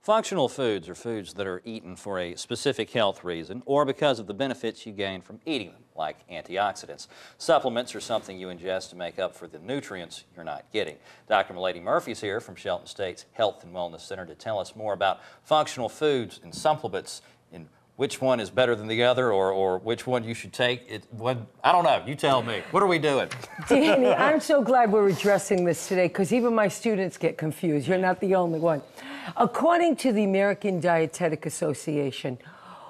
Functional foods are foods that are eaten for a specific health reason or because of the benefits you gain from eating them, like antioxidants. Supplements are something you ingest to make up for the nutrients you're not getting. Dr. Milady Murphy is here from Shelton State's Health and Wellness Center to tell us more about functional foods and supplements and which one is better than the other or which one you should take. I don't know. You tell me. What are we doing? Danny, I'm so glad we're addressing this today because even my students get confused. You're not the only one. According to the American Dietetic Association,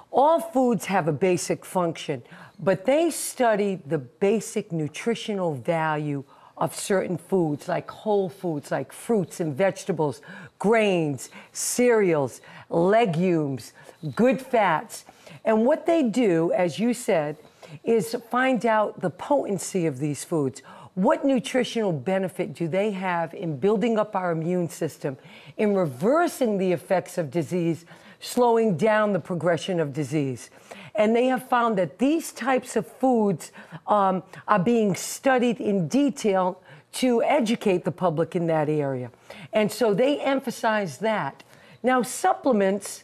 all foods have a basic function, but they study the basic nutritional value of certain foods, like whole foods, like fruits and vegetables, grains, cereals, legumes, good fats. And what they do, as you said, is find out the potency of these foods. What nutritional benefit do they have in building up our immune system, in reversing the effects of disease, slowing down the progression of disease? And they have found that these types of foods are being studied in detail to educate the public in that area. And so they emphasize that. Now, supplements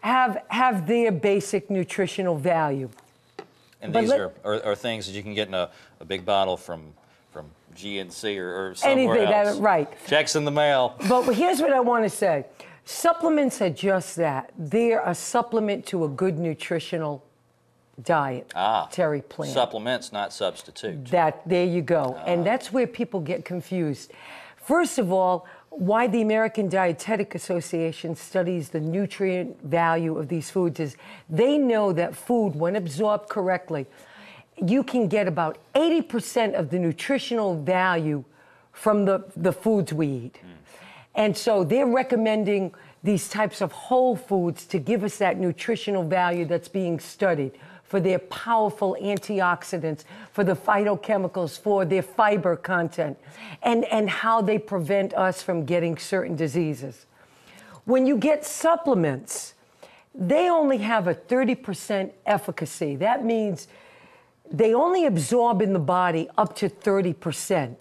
have their basic nutritional value. And these are things that you can get in a big bottle from GNC or somewhere else. Right. Checks in the mail. But here's what I want to say. Supplements are just that. They're a supplement to a good nutritional dietary plan. Supplements, not substitute. There you go. And that's where people get confused. First of all, why the American Dietetic Association studies the nutrient value of these foods is they know that food, when absorbed correctly, you can get about 80% of the nutritional value from the foods we eat. And so they're recommending these types of whole foods to give us that nutritional value that's being studied for their powerful antioxidants, for the phytochemicals, for their fiber content, and how they prevent us from getting certain diseases. When you get supplements, they only have a 30% efficacy. That means they only absorb in the body up to 30%.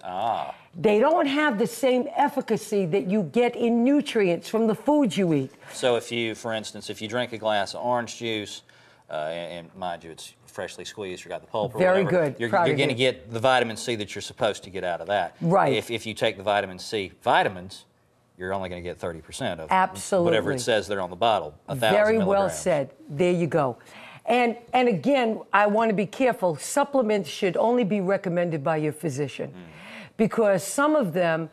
They don't have the same efficacy that you get in nutrients from the foods you eat. So if you, for instance, if you drink a glass of orange juice, and mind you, it's freshly squeezed, you got the pulp or Very whatever, good. you're going to get the vitamin C that you're supposed to get out of that. Right. If you take the vitamin C vitamins, you're only going to get 30% of Absolutely. Whatever it says there on the bottle, 1,000 Very milligrams. well said. There you go. And again, I want to be careful. Supplements should only be recommended by your physician because some of them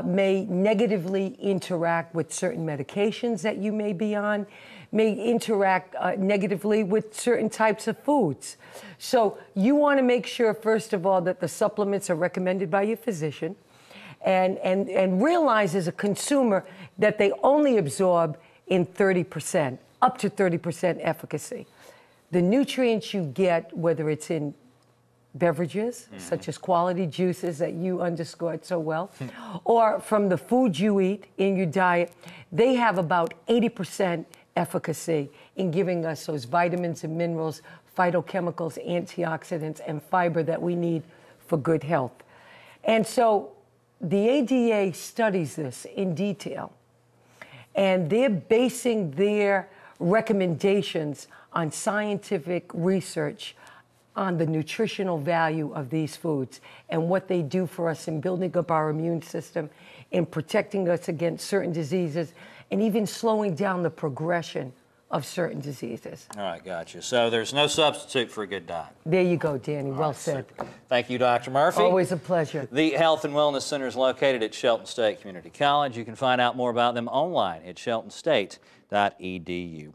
may negatively interact with certain medications that you may be on, may interact negatively with certain types of foods. So you want to make sure, first of all, that the supplements are recommended by your physician and realize as a consumer that they only absorb in 30%, up to 30% efficacy. The nutrients you get, whether it's in beverages, such as quality juices that you underscored so well, or from the food you eat in your diet, they have about 80% efficacy in giving us those vitamins and minerals, phytochemicals, antioxidants, and fiber that we need for good health. And so the ADA studies this in detail, and they're basing their recommendations on scientific research on the nutritional value of these foods and what they do for us in building up our immune system, in protecting us against certain diseases, and even slowing down the progression of certain diseases. All right, gotcha. So there's no substitute for a good diet. There you go, Danny. Well said. Super. Thank you, Dr. Murphy. Always a pleasure. The Health and Wellness Center is located at Shelton State Community College. You can find out more about them online at sheltonstate.edu.